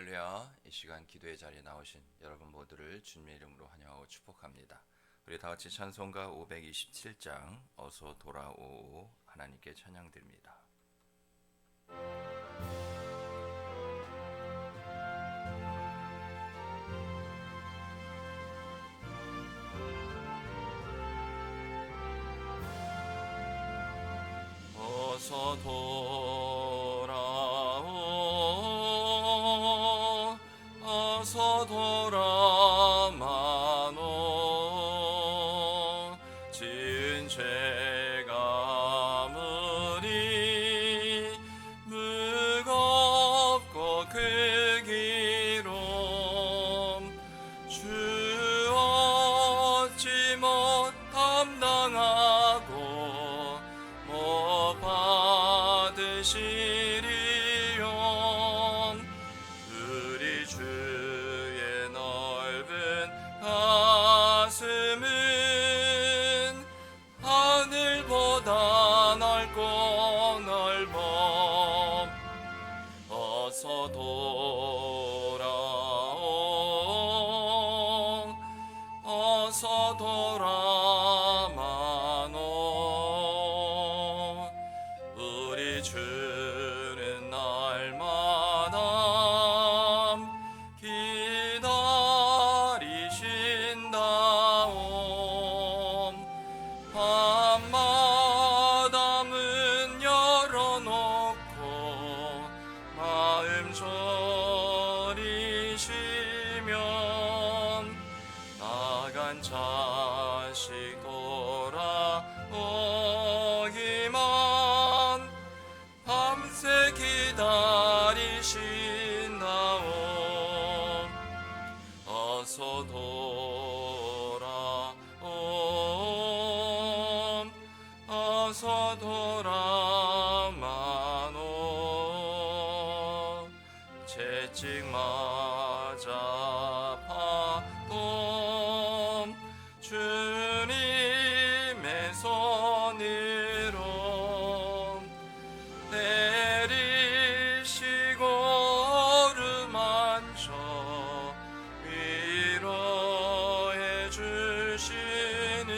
할렐루야. 이 시간 기도의 자리에 나오신 여러분 모두를 주님의 이름으로 환영하고 축복합니다. 우리 다 같이 찬송가 527장 어서 돌아오 하나님께 찬양드립니다. 어서 돌아오 어서 돌아마노 지은 죄가 무리 무겁고 그 기름 주 어찌 못 감당하고 못 받으시리요 우리 주의 넓은 가슴은 하늘보다 넓고 넓어 어서 돌아오 어서 돌아마노 우리 주는 날마다 기다리신다오 밤마다 문 열어놓고 마음 졸이시면 나간 자식 돌아오기만 밤새 기다리신다오 어서 돌아오 어서 돌아마노 채찍 맞아 파도 주님의 손으로 내리시고 어루만져 위로해 주시는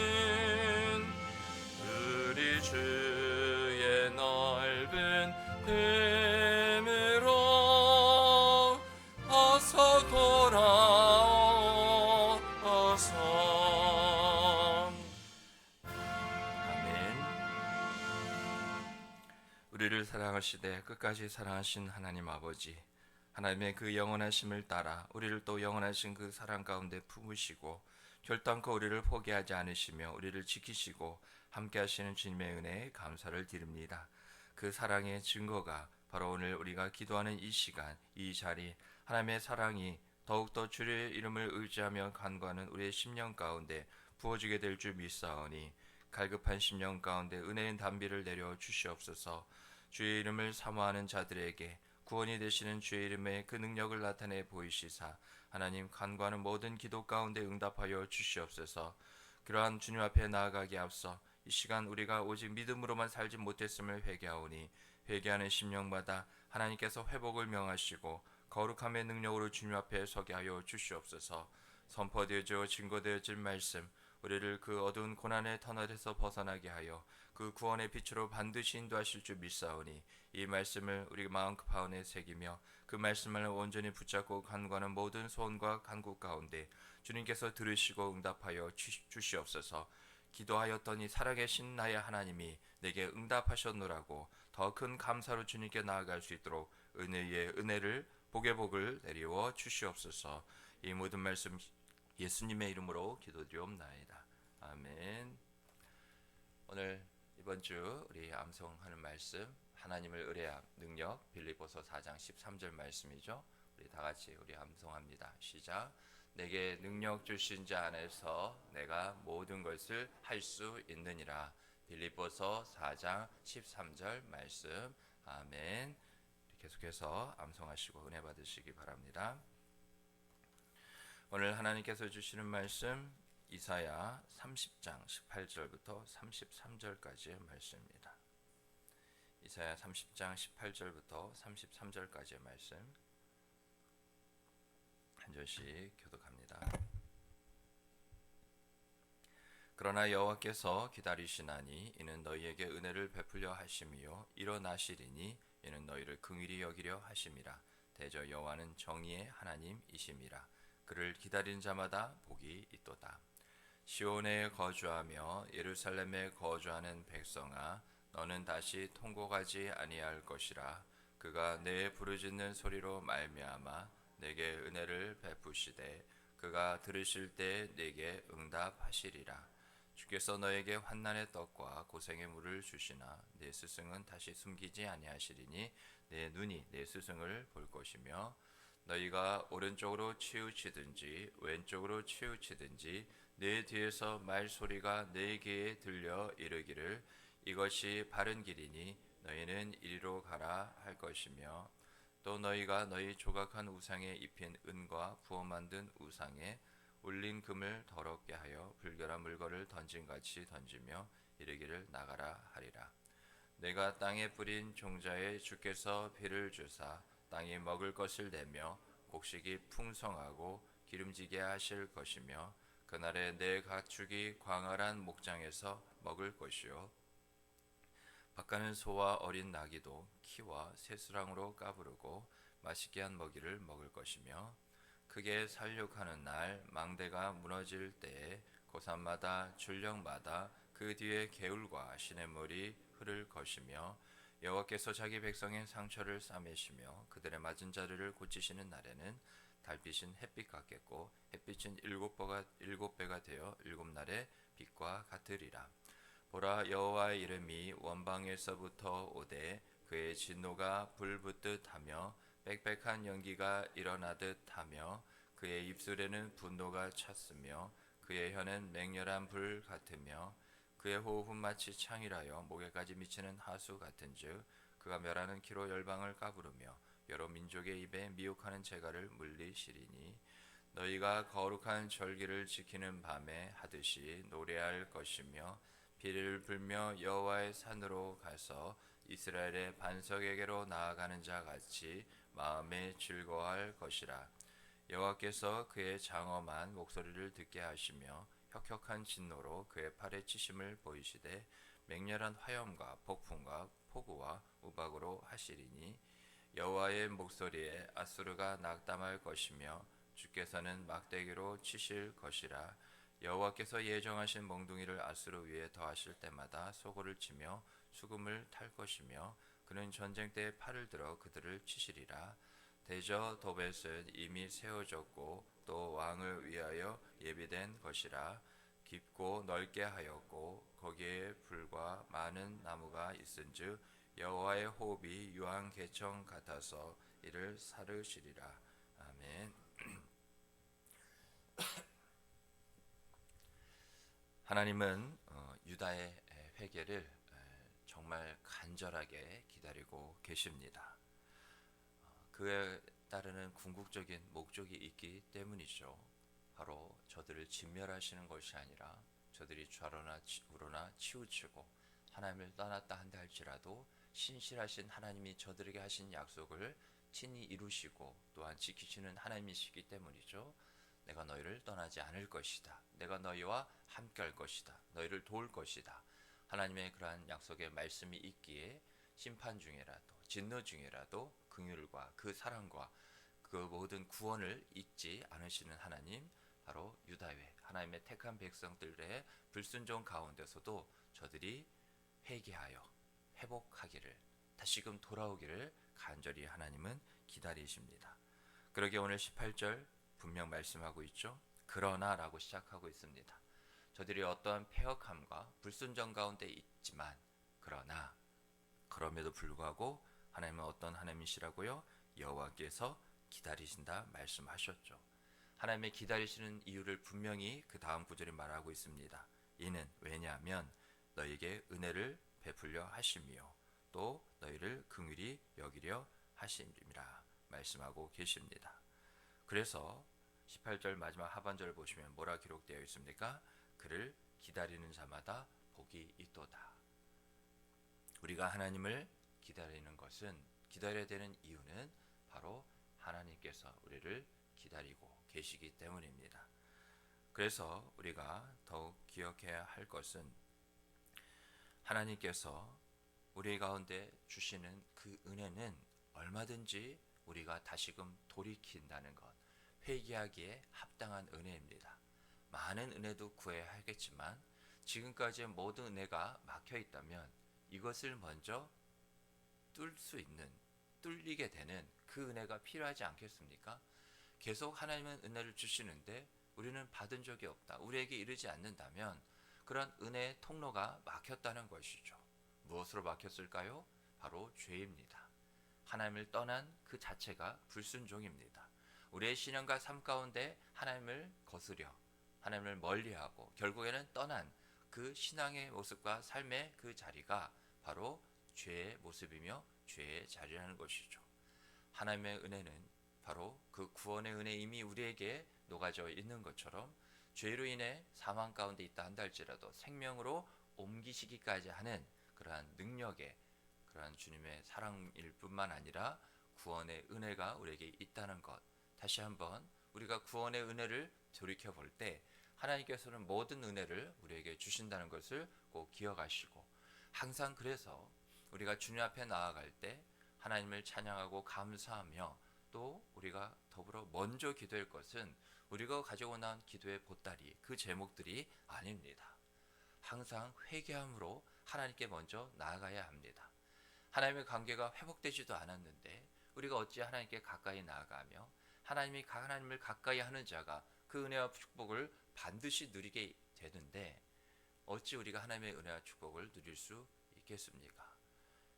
우리 주의 넓은 품으로 어서 돌아오 어서 아멘. 우리를 사랑하시되 끝까지 사랑하신 하나님 아버지, 하나님의 그 영원하심을 따라 우리를 또 영원하신 그 사랑 가운데 품으시고 결단코 우리를 포기하지 않으시며 우리를 지키시고 함께 하시는 주님의 은혜에 감사를 드립니다. 그 사랑의 증거가 바로 오늘 우리가 기도하는 이 시간, 이 자리, 하나님의 사랑이 더욱더 주의 이름을 의지하며 간구하는 우리의 심령 가운데 부어지게 될 줄 믿사오니 갈급한 심령 가운데 은혜의 담비를 내려 주시옵소서. 주의 이름을 사모하는 자들에게 구원이 되시는 주의 이름의 그 능력을 나타내 보이시사 하나님 간구하는 모든 기도 가운데 응답하여 주시옵소서. 그러한 주님 앞에 나아가기 앞서 이 시간 우리가 오직 믿음으로만 살지 못했음을 회개하오니 회개하는 심령마다 하나님께서 회복을 명하시고 거룩함의 능력으로 주님 앞에 서게 하여 주시옵소서. 선포되어져 증거되어질 말씀 우리를 그 어두운 고난의 터널에서 벗어나게 하여 그 구원의 빛으로 반드시 인도하실 줄 믿사오니 이 말씀을 우리 마음 가운데 새기며 그 말씀을 온전히 붙잡고 간구하는 모든 소원과 간구 가운데 주님께서 들으시고 응답하여 주시옵소서. 기도하였더니 살아계신 나의 하나님이 내게 응답하셨노라고 더 큰 감사로 주님께 나아갈 수 있도록 은혜의 은혜를 복의 복을 내리워 주시옵소서. 이 모든 말씀 예수님의 이름으로 기도드리옵나이다. 아멘. 오늘 이번 주 우리 암송하는 말씀 하나님을 의뢰함 능력 빌립보서 4장 13절 말씀이죠. 우리 다 같이 우리 암송합니다. 시작. 내게 능력 주신 자 안에서 내가 모든 것을 할 수 있느니라. 빌립보서 4장 13절 말씀. 아멘. 계속해서 암송하시고 은혜 받으시기 바랍니다. 오늘 하나님께서 주시는 말씀 이사야 30장 18절부터 33절까지의 말씀입니다. 이사야 30장 18절부터 33절까지의 말씀. 한 절씩 교독합니다. 그러나 여호와께서 기다리시나니 이는 너희에게 은혜를 베풀려 하심이요 일어나시리니 이는 너희를 긍휼히 여기려 하심이라. 대저 여호와는 정의의 하나님이심이라. 그를 기다리는 자마다 복이 있도다. 시온에 거주하며 예루살렘에 거주하는 백성아, 너는 다시 통곡하지 아니할 것이라. 그가 내 부르짖는 소리로 말미암아 내게 은혜를 베푸시되 그가 들으실 때 내게 응답하시리라. 주께서 너에게 환난의 떡과 고생의 물을 주시나 내 스승은 다시 숨기지 아니하시리니 내 눈이 내 스승을 볼 것이며 너희가 오른쪽으로 치우치든지 왼쪽으로 치우치든지 내 뒤에서 말소리가 내 귀에 들려 이르기를 이것이 바른 길이니 너희는 이리로 가라 할 것이며 또 너희가 너희 조각한 우상에 입힌 은과 부어 만든 우상에 울린 금을 더럽게 하여 불결한 물건을 던진같이 던지며 이르기를 나가라 하리라. 내가 땅에 뿌린 종자에 주께서 비를 주사 땅이 먹을 것을 내며 곡식이 풍성하고 기름지게 하실 것이며 그날에 내 가축이 광활한 목장에서 먹을 것이요 밭가는 소와 어린 나귀도 키와 새수랑으로 까부르고 맛있게 한 먹이를 먹을 것이며 크게 살육하는 날 망대가 무너질 때에 고산마다 줄령마다 그 뒤에 개울과 시냇물이 흐를 것이며 여호와께서 자기 백성의 상처를 싸매시며 그들의 맞은 자리를 고치시는 날에는 달빛은 햇빛 같겠고 햇빛은 일곱 배가 되어 일곱 날의 빛과 같으리라. 보라, 여호와의 이름이 원방에서부터 오되 그의 진노가 불붙듯 하며 빽빽한 연기가 일어나듯 하며 그의 입술에는 분노가 찼으며 그의 혀는 맹렬한 불 같으며 그의 호흡은 마치 창이라여 목에까지 미치는 하수 같은즉 그가 멸하는 키로 열방을 까부르며 여러 민족의 입에 미혹하는 재갈을 물리시리니 너희가 거룩한 절기를 지키는 밤에 하듯이 노래할 것이며 비를 불며 여호와의 산으로 가서 이스라엘의 반석에게로 나아가는 자 같이 마음에 즐거워할 것이라. 여호와께서 그의 장엄한 목소리를 듣게 하시며 혁혁한 진노로 그의 팔에 치심을 보이시되 맹렬한 화염과 폭풍과 폭우와 우박으로 하시리니 여호와의 목소리에 아수르가 낙담할 것이며 주께서는 막대기로 치실 것이라. 여호와께서 예정하신 몽둥이를 아수르 위에 더하실 때마다 소고를 치며 수금을 탈 것이며 그는 전쟁 때에 팔을 들어 그들을 치시리라. 대저 도벳은 이미 세워졌고 또 왕을 위하여 예비된 것이라. 깊고 넓게 하였고 거기에 불과 많은 나무가 있은즉 여호와의 호흡이 유황 개청 같아서 이를 사르시리라. 아멘. 하나님은 유다의 회개를 정말 간절하게 기다리고 계십니다. 그에 따르는 궁극적인 목적이 있기 때문이죠. 바로 저들을 진멸하시는 것이 아니라 저들이 좌로나 우로나 치우치고 하나님을 떠났다 한다 할지라도 신실하신 하나님이 저들에게 하신 약속을 친히 이루시고 또한 지키시는 하나님이시기 때문이죠. 내가 너희를 떠나지 않을 것이다. 내가 너희와 함께 할 것이다. 너희를 도울 것이다. 하나님의 그러한 약속의 말씀이 있기에 심판 중에라도 진노 중에라도 긍휼과 그 사랑과 그 모든 구원을 잊지 않으시는 하나님, 바로 유다회 하나님의 택한 백성들의 불순종 가운데서도 저들이 회개하여 회복하기를 다시금 돌아오기를 간절히 하나님은 기다리십니다. 그러게 오늘 18절 분명 말씀하고 있죠. 그러나 라고 시작하고 있습니다. 저들이 어떠한 패역함과 불순종 가운데 있지만 그러나 그럼에도 불구하고 하나님은 어떤 하나님이시라고요? 여호와께서 기다리신다 말씀하셨죠. 하나님의 기다리시는 이유를 분명히 그 다음 구절에 말하고 있습니다. 이는 왜냐하면 너에게 은혜를 베풀려 하심이요 또 너희를 긍휼히 여기려 하심이라 말씀하고 계십니다. 그래서 18절 마지막 하반절을 보시면 뭐라 기록되어 있습니까? 그를 기다리는 자마다 복이 있도다. 우리가 하나님을 기다리는 것은 기다려야 되는 이유는 바로 하나님께서 우리를 기다리고 계시기 때문입니다. 그래서 우리가 더욱 기억해야 할 것은 하나님께서 우리 가운데 주시는 그 은혜는 얼마든지 우리가 다시금 돌이킨다는 것, 회개하기에 합당한 은혜입니다. 많은 은혜도 구해야 하겠지만 지금까지의 모든 은혜가 막혀 있다면 이것을 먼저 뚫리게 되는 그 은혜가 필요하지 않겠습니까? 계속 하나님은 은혜를 주시는데 우리는 받은 적이 없다, 우리에게 이르지 않는다면 그런 은혜의 통로가 막혔다는 것이죠. 무엇으로 막혔을까요? 바로 죄입니다. 하나님을 떠난 그 자체가 불순종입니다. 우리의 신앙과 삶 가운데 하나님을 거스려 하나님을 멀리하고 결국에는 떠난 그 신앙의 모습과 삶의 그 자리가 바로 죄의 모습이며 죄의 자리라는 것이죠. 하나님의 은혜는 바로 그 구원의 은혜 이미 우리에게 녹아져 있는 것처럼 죄로 인해 사망 가운데 있다 한다 할지라도 생명으로 옮기시기까지 하는 그러한 능력의 그러한 주님의 사랑일 뿐만 아니라 구원의 은혜가 우리에게 있다는 것, 다시 한번 우리가 구원의 은혜를 돌이켜 볼 때 하나님께서는 모든 은혜를 우리에게 주신다는 것을 꼭 기억하시고, 항상 그래서 우리가 주님 앞에 나아갈 때 하나님을 찬양하고 감사하며 또 우리가 더불어 먼저 기도할 것은 우리가 가지고 나온 기도의 보따리, 그 제목들이 아닙니다. 항상 회개함으로 하나님께 먼저 나아가야 합니다. 하나님의 관계가 회복되지도 않았는데 우리가 어찌 하나님께 가까이 나아가며 하나님을 가까이 하는 자가 그 은혜와 축복을 반드시 누리게 되는데 어찌 우리가 하나님의 은혜와 축복을 누릴 수 있겠습니까?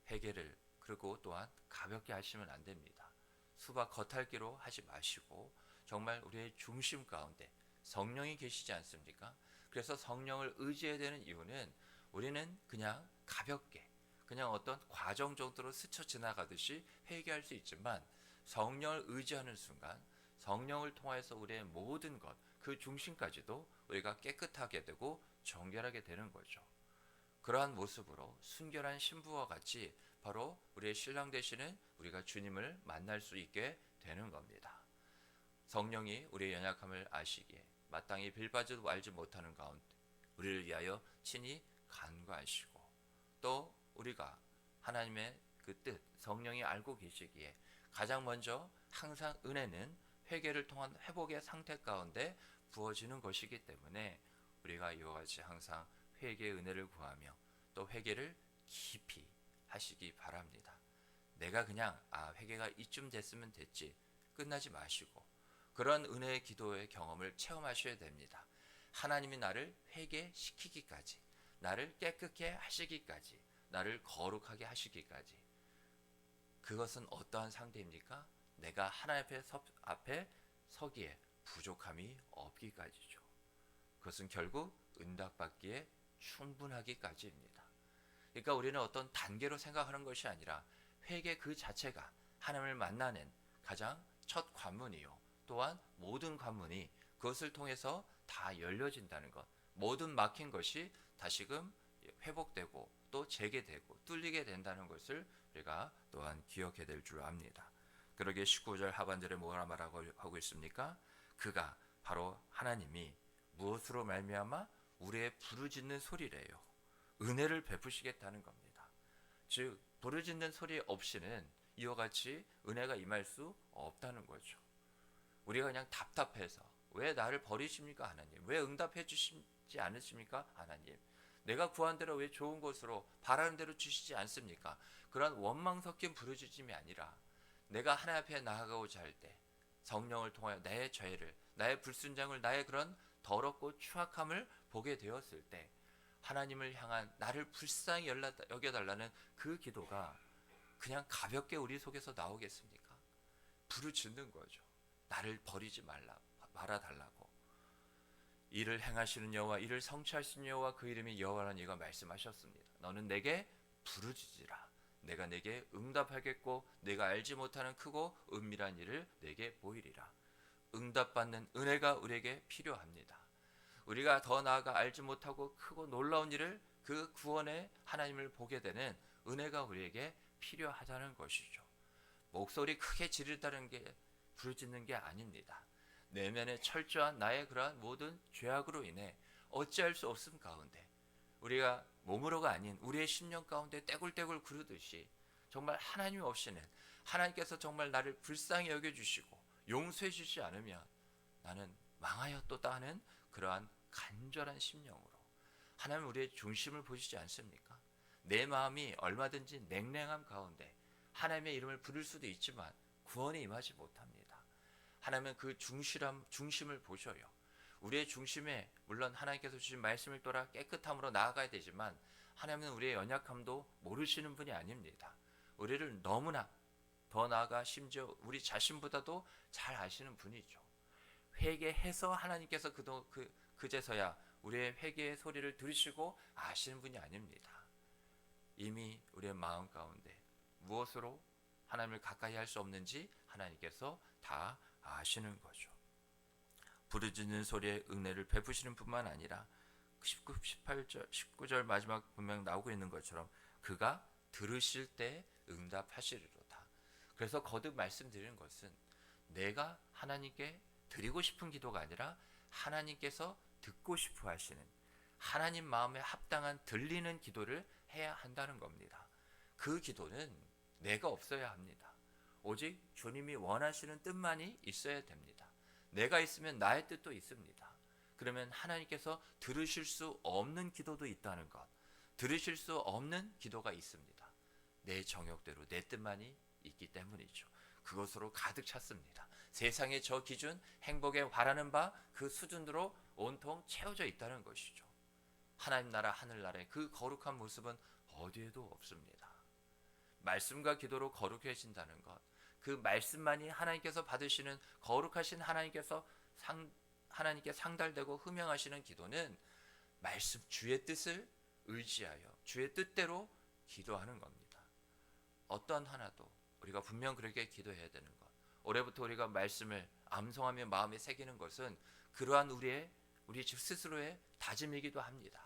회개를 그리고 또한 가볍게 하시면 안 됩니다. 수박 겉핥기로 하지 마시고 정말 우리의 중심 가운데 성령이 계시지 않습니까? 그래서 성령을 의지해야 되는 이유는 우리는 그냥 가볍게 그냥 어떤 과정 정도로 스쳐 지나가듯이 회개할 수 있지만 성령을 의지하는 순간 성령을 통해서 우리의 모든 것, 그 중심까지도 우리가 깨끗하게 되고 정결하게 되는 거죠. 그러한 모습으로 순결한 신부와 같이 바로 우리의 신랑 되시는 우리가 주님을 만날 수 있게 되는 겁니다. 성령이 우리의 연약함을 아시기에 마땅히 빌바지도 알지 못하는 가운데 우리를 위하여 친히 간구하시고, 또 우리가 하나님의 그 뜻, 성령이 알고 계시기에 가장 먼저 항상 은혜는 회개를 통한 회복의 상태 가운데 부어지는 것이기 때문에 우리가 이와 같이 항상 회개의 은혜를 구하며 또 회개를 깊이 하시기 바랍니다. 내가 그냥 회개가 이쯤 됐으면 됐지 끝나지 마시고 그런 은혜의 기도의 경험을 체험하셔야 됩니다. 하나님이 나를 회개시키기까지, 나를 깨끗게 하시기까지, 나를 거룩하게 하시기까지. 그것은 어떠한 상태입니까? 내가 하나님 앞에 서기에 부족함이 없기까지죠. 그것은 결국 응답받기에 충분하기까지입니다. 그러니까 우리는 어떤 단계로 생각하는 것이 아니라 회개 그 자체가 하나님을 만나는 가장 첫 관문이요, 또한 모든 관문이 그것을 통해서 다 열려진다는 것, 모든 막힌 것이 다시금 회복되고 또 재개되고 뚫리게 된다는 것을 우리가 또한 기억해야 될 줄 압니다. 그러기에 19절 하반절에 뭐라 말하고 하고 있습니까? 그가 바로 하나님이 무엇으로 말미암아 우리의 부르짖는 소리래요. 은혜를 베푸시겠다는 겁니다. 즉 부르짖는 소리 없이는 이와 같이 은혜가 임할 수 없다는 거죠. 우리가 그냥 답답해서 왜 나를 버리십니까 하나님? 왜 응답해 주시지 않으십니까 하나님? 내가 구한 대로 왜 좋은 것으로 바라는 대로 주시지 않습니까? 그런 원망 섞인 부르짖음이 아니라 내가 하나님 앞에 나아가고자 할 때 성령을 통하여 나의 죄를, 나의 불순장을, 나의 그런 더럽고 추악함을 보게 되었을 때 하나님을 향한 나를 불쌍히 여겨달라는 그 기도가 그냥 가볍게 우리 속에서 나오겠습니까? 부르짖는 거죠. 나를 버리지 말아달라고. 이를 행하시는 여호와, 이를 성취하시는 여호와, 그 이름이 여호와라는 이가 말씀하셨습니다. 너는 내게 부르짖으라. 내가 내게 응답하겠고 내가 알지 못하는 크고 은밀한 일을 내게 보이리라. 응답받는 은혜가 우리에게 필요합니다. 우리가 더 나아가 알지 못하고 크고 놀라운 일을, 그 구원의 하나님을 보게 되는 은혜가 우리에게 필요하다는 것이죠. 목소리 크게 지르다는 게 부르짖는 게 아닙니다. 내면에 철저한 나의 그러한 모든 죄악으로 인해 어찌할 수 없음 가운데 우리가 몸으로가 아닌 우리의 심령 가운데 떼굴떼굴 구르듯이 정말 하나님 없이는 하나님께서 정말 나를 불쌍히 여겨주시고 용서해 주지 않으면 나는 망하였도다 하는 그러한 간절한 심령으로 하나님 우리의 중심을 보시지 않습니까? 내 마음이 얼마든지 냉랭함 가운데 하나님의 이름을 부를 수도 있지만 구원에 임하지 못합니다. 하나님은 그 중심을 보셔요. 우리의 중심에 물론 하나님께서 주신 말씀을 따라 깨끗함으로 나아가야 되지만 하나님은 우리의 연약함도 모르시는 분이 아닙니다. 우리를 너무나 더 나아가 심지어 우리 자신보다도 잘 아시는 분이죠. 회개해서 하나님께서 그제서야 우리의 회개의 소리를 들으시고 아시는 분이 아닙니다. 이미 우리의 마음 가운데 무엇으로 하나님을 가까이 할 수 없는지 하나님께서 다 아시는 거죠. 부르짖는 소리에 은혜를 베푸시는 뿐만 아니라 19절 마지막 분명 나오고 있는 것처럼 그가 들으실 때 응답하시리로다. 그래서 거듭 말씀드리는 것은 내가 하나님께 드리고 싶은 기도가 아니라 하나님께서 듣고 싶어 하시는 하나님 마음에 합당한 들리는 기도를 해야 한다는 겁니다. 그 기도는 내가 없어야 합니다. 오직 주님이 원하시는 뜻만이 있어야 됩니다. 내가 있으면 나의 뜻도 있습니다. 그러면 하나님께서 들으실 수 없는 기도도 있다는 것, 들으실 수 없는 기도가 있습니다. 내 정욕대로 내 뜻만이 있기 때문이죠. 그것으로 가득 찼습니다. 세상의 저 기준, 행복에 바라는 바 그 수준으로 온통 채워져 있다는 것이죠. 하나님 나라 하늘나라의 그 거룩한 모습은 어디에도 없습니다. 말씀과 기도로 거룩해진다는 것, 그 말씀만이 하나님께서 받으시는 거룩하신 하나님께 상달되고 흠양하시는 기도는 말씀 주의 뜻을 의지하여 주의 뜻대로 기도하는 겁니다. 어떤 하나도 우리가 분명 그렇게 기도해야 되는 것. 올해부터 우리가 말씀을 암송하며 마음에 새기는 것은 그러한 우리 스스로의 다짐이기도 합니다.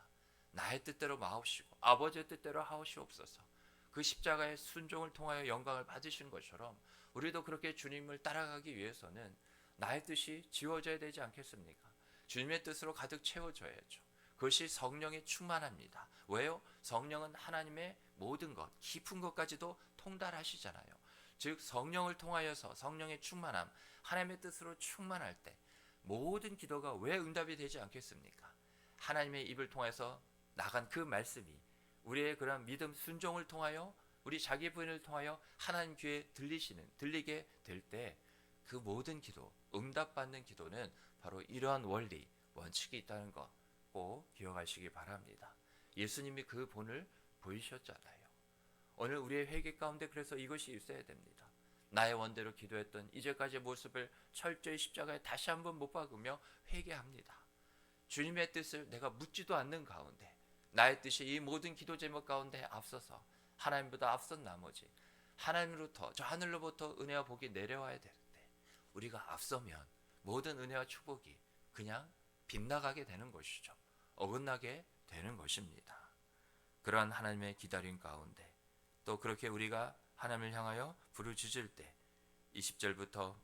나의 뜻대로 마옵시고 아버지의 뜻대로 하옵시옵소서. 그 십자가의 순종을 통하여 영광을 받으신 것처럼 우리도 그렇게 주님을 따라가기 위해서는 나의 뜻이 지워져야 되지 않겠습니까? 주님의 뜻으로 가득 채워져야죠. 그것이 성령의 충만합니다. 왜요? 성령은 하나님의 모든 것, 깊은 것까지도 통달하시잖아요. 즉 성령을 통하여서 성령의 충만함, 하나님의 뜻으로 충만할 때 모든 기도가 왜 응답이 되지 않겠습니까? 하나님의 입을 통해서 나간 그 말씀이 우리의 그런 믿음 순종을 통하여 우리 자기 부인을 통하여 하나님 귀에 들리게 될 때 그 모든 기도, 응답받는 기도는 바로 이러한 원리, 원칙이 있다는 것 꼭 기억하시기 바랍니다. 예수님이 그 본을 보이셨잖아요. 오늘 우리의 회개 가운데 그래서 이것이 있어야 됩니다. 나의 원대로 기도했던 이제까지의 모습을 철저히 십자가에 다시 한번 못 박으며 회개합니다. 주님의 뜻을 내가 묻지도 않는 가운데 나의 뜻이 이 모든 기도 제목 가운데 앞서서 하나님보다 앞선 나머지 하나님으로부터 저 하늘로부터 은혜와 복이 내려와야 되는데 우리가 앞서면 모든 은혜와 축복이 그냥 빗나가게 되는 것이죠. 어긋나게 되는 것입니다. 그러한 하나님의 기다림 가운데 또 그렇게 우리가 하나님을 향하여 부르짖을 때 20절부터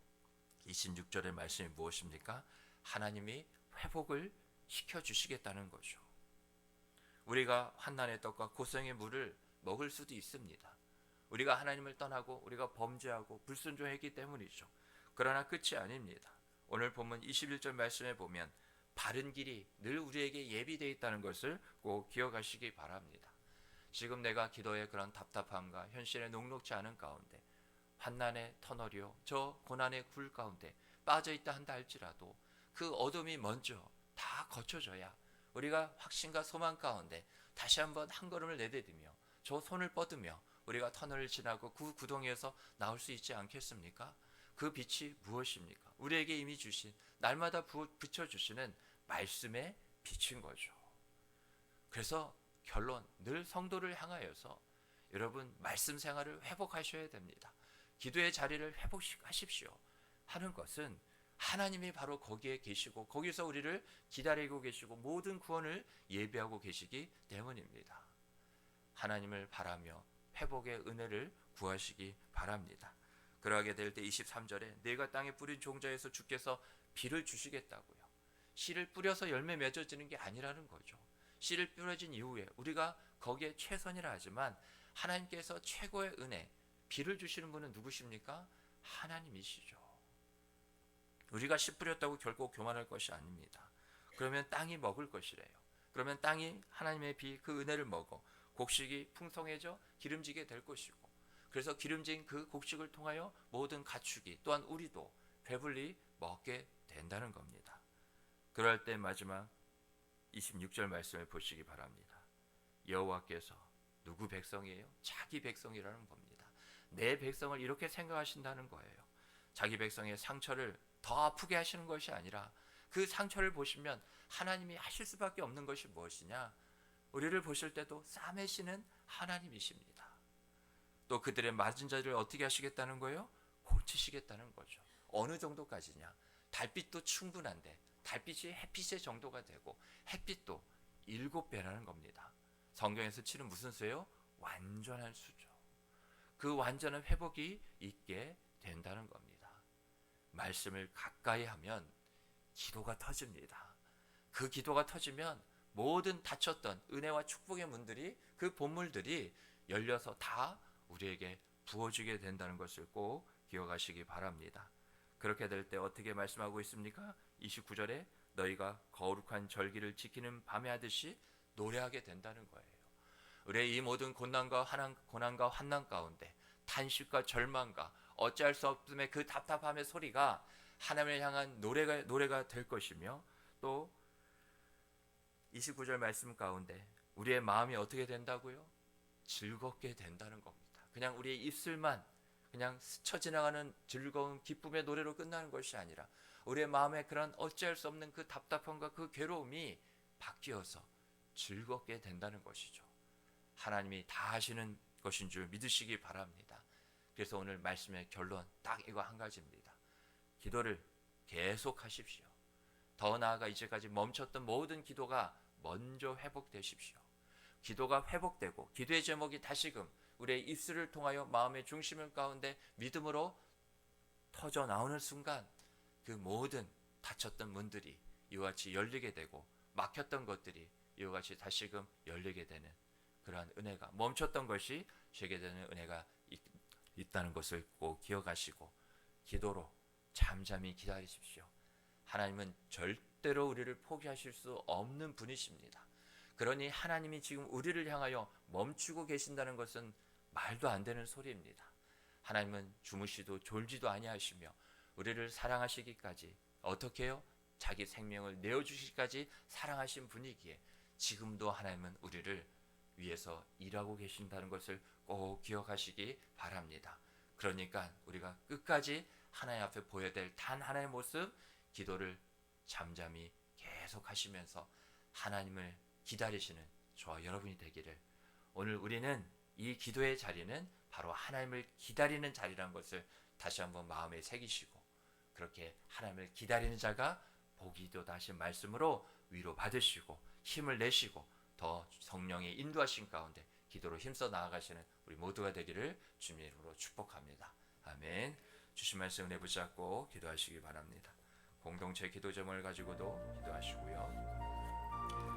26절의 말씀이 무엇입니까? 하나님이 회복을 시켜주시겠다는 거죠. 우리가 환난의 떡과 고성의 물을 먹을 수도 있습니다. 우리가 하나님을 떠나고 우리가 범죄하고 불순종했기 때문이죠. 그러나 끝이 아닙니다. 오늘 본문 21절 말씀에 보면 바른 길이 늘 우리에게 예비되어 있다는 것을 꼭 기억하시기 바랍니다. 지금 내가 기도의 그런 답답함과 현실에 녹록지 않은 가운데 환난의 터널이요 저 고난의 굴 가운데 빠져있다 한다 할지라도 그 어둠이 먼저 다 거쳐져야 우리가 확신과 소망 가운데 다시 한번 한 걸음을 내디디며 저 손을 뻗으며 우리가 터널을 지나고 그 구덩이에서 나올 수 있지 않겠습니까? 그 빛이 무엇입니까? 우리에게 이미 주신 날마다 비춰주시는 말씀의 빛인 거죠. 그래서 결론 늘 성도를 향하여서 여러분 말씀 생활을 회복하셔야 됩니다. 기도의 자리를 회복하십시오 하는 것은 하나님이 바로 거기에 계시고 거기서 우리를 기다리고 계시고 모든 구원을 예비하고 계시기 때문입니다. 하나님을 바라며 회복의 은혜를 구하시기 바랍니다. 그러하게 될 때 23절에 내가 땅에 뿌린 종자에서 주께서 비를 주시겠다고요. 씨를 뿌려서 열매 맺어지는 게 아니라는 거죠. 씨를 뿌려진 이후에 우리가 거기에 최선이라 하지만 하나님께서 최고의 은혜, 비를 주시는 분은 누구십니까? 하나님이시죠. 우리가 씨 뿌렸다고 결국 교만할 것이 아닙니다. 그러면 땅이 먹을 것이래요. 그러면 땅이 하나님의 비, 그 은혜를 먹어 곡식이 풍성해져 기름지게 될 것이고, 그래서 기름진 그 곡식을 통하여 모든 가축이, 또한 우리도 배불리 먹게 된다는 겁니다. 그럴 때 마지막 26절 말씀을 보시기 바랍니다. 여호와께서 누구 백성이에요? 자기 백성이라는 겁니다. 내 백성을 이렇게 생각하신다는 거예요. 자기 백성의 상처를 더 아프게 하시는 것이 아니라 그 상처를 보시면 하나님이 하실 수밖에 없는 것이 무엇이냐? 우리를 보실 때도 싸매시는 하나님이십니다. 또 그들의 맞은 자를 어떻게 하시겠다는 거예요? 고치시겠다는 거죠. 어느 정도까지냐? 달빛도 충분한데 달빛이 햇빛의 정도가 되고 햇빛도 7배라는 겁니다. 성경에서 치는 무슨 수예요? 완전한 수죠. 그 완전한 회복이 있게 된다는 겁니다. 말씀을 가까이 하면 기도가 터집니다. 그 기도가 터지면 모든 닫혔던 은혜와 축복의 문들이, 그 본물들이 열려서 다 우리에게 부어지게 된다는 것을 꼭 기억하시기 바랍니다. 그렇게 될 때 어떻게 말씀하고 있습니까? 29절에 너희가 거룩한 절기를 지키는 밤에 하듯이 노래하게 된다는 거예요. 우리의 이 모든 고난과 환난 가운데 탄식과 절망과 어찌할 수 없음의 그 답답함의 소리가 하나님을 향한 노래가 될 것이며, 또 29절 말씀 가운데 우리의 마음이 어떻게 된다고요? 즐겁게 된다는 겁니다. 그냥 우리의 입술만 그냥 스쳐 지나가는 즐거운 기쁨의 노래로 끝나는 것이 아니라 우리의 마음에 그런 어찌할 수 없는 그 답답함과 그 괴로움이 바뀌어서 즐겁게 된다는 것이죠. 하나님이 다 하시는 것인 줄 믿으시기 바랍니다. 그래서 오늘 말씀의 결론 딱 이거 한 가지입니다. 기도를 계속 하십시오. 더 나아가 이제까지 멈췄던 모든 기도가 먼저 회복되십시오. 기도가 회복되고 기도의 제목이 다시금 우리의 입술을 통하여 마음의 중심 가운데 믿음으로 터져 나오는 순간 그 모든 닫혔던 문들이 이와 같이 열리게 되고 막혔던 것들이 이와 같이 다시금 열리게 되는 그러한 은혜가, 멈췄던 것이 쉬게 되는 은혜가 있다는 것을 꼭 기억하시고 기도로 잠잠히 기다리십시오. 하나님은 절대로 우리를 포기하실 수 없는 분이십니다. 그러니 하나님이 지금 우리를 향하여 멈추고 계신다는 것은 말도 안 되는 소리입니다. 하나님은 주무시도 졸지도 아니하시며 우리를 사랑하시기까지, 어떻게 해요? 자기 생명을 내어주시기까지 사랑하신 분이기에 지금도 하나님은 우리를 위해서 일하고 계신다는 것을 꼭 기억하시기 바랍니다. 그러니까 우리가 끝까지 하나님 앞에 보여야 될 단 하나의 모습, 기도를 잠잠히 계속 하시면서 하나님을 기다리시는 저와 여러분이 되기를, 오늘 우리는 이 기도의 자리는 바로 하나님을 기다리는 자리라는 것을 다시 한번 마음에 새기시고, 그렇게 하나님을 기다리는 자가 복이도다 하신 말씀으로 위로 받으시고 힘을 내시고 더 성령의 인도하신 가운데 기도로 힘써 나아가시는 우리 모두가 되기를 주님의 이름으로 축복합니다. 아멘. 주신 말씀 은혜 붙잡고 기도하시기 바랍니다. 공동체 기도 제목을 가지고도 기도하시고요.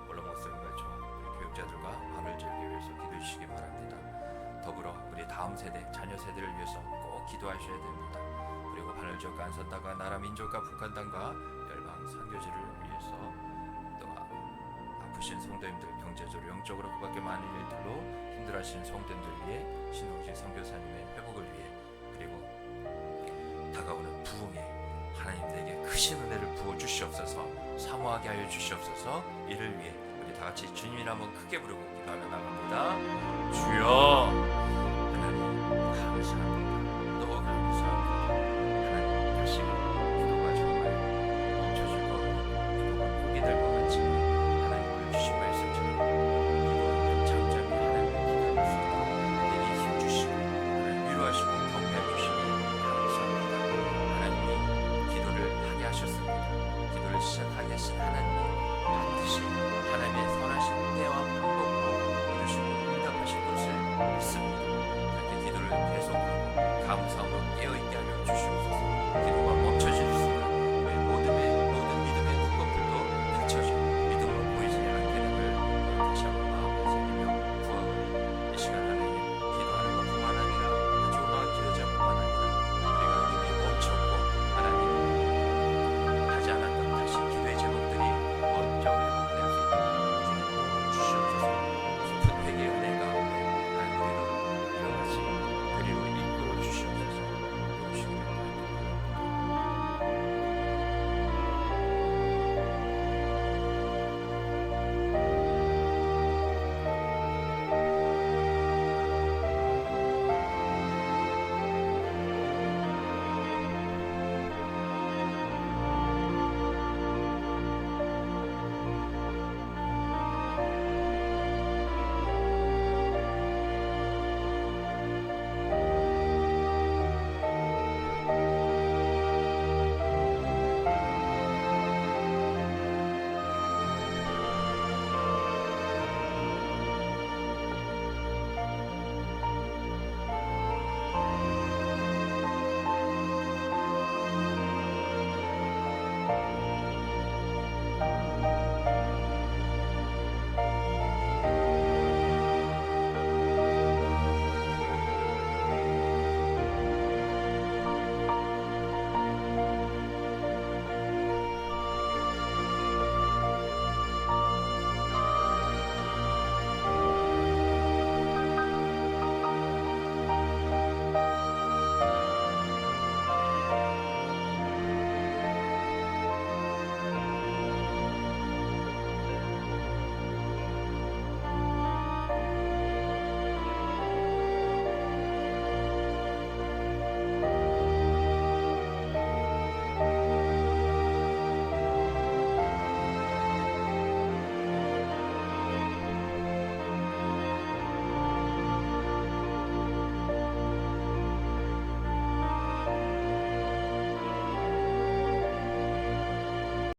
원로 목사님과 저와 교육자들과 밤을 지기 위해서 기도해 주시기 바랍니다. 더불어 우리 다음 세대, 자녀 세대를 위해서 꼭 기도하셔야 됩니다. 그리고 바늘지역 간선당과 나라 민족과 북한 땅과 열방 선교지를 위해서, 또 아프신 성도님들 경제적으로 영적으로 그밖에 많은 일들로 힘들어하시는 성도님들 위해, 신동식 선교사님의 회복을 위해, 그리고 다가오는 부흥에 하나님 내게 크신 은혜를 부어 주시옵소서, 사모하게 하여 주시옵소서. 이를 위해 우리 다 같이 주님의 이름을 크게 부르고 기도하며 나갑니다. 주여, 하나님 감사합니다. 너무 감사합니다. 하나님 다시금 기도가 정말 멈춰질 것 같고 기도가 포기될 것 같지만 하나님 오늘 주신 말씀처럼 기도하며 잠잠히 하나님을 기다릴 수 있도록 내게 힘 주시고 하나님 위로하시고 격려해 주시니 감사합니다. 하나님이 기도를 하게 하셨습니다. 기도를 시작하게 하신 하나님이 반드시 하나님의 선하신 때와 방법으로 이루시고 응답하실 것을 믿습니다. 그렇게 기도를 계속하고 감사함으로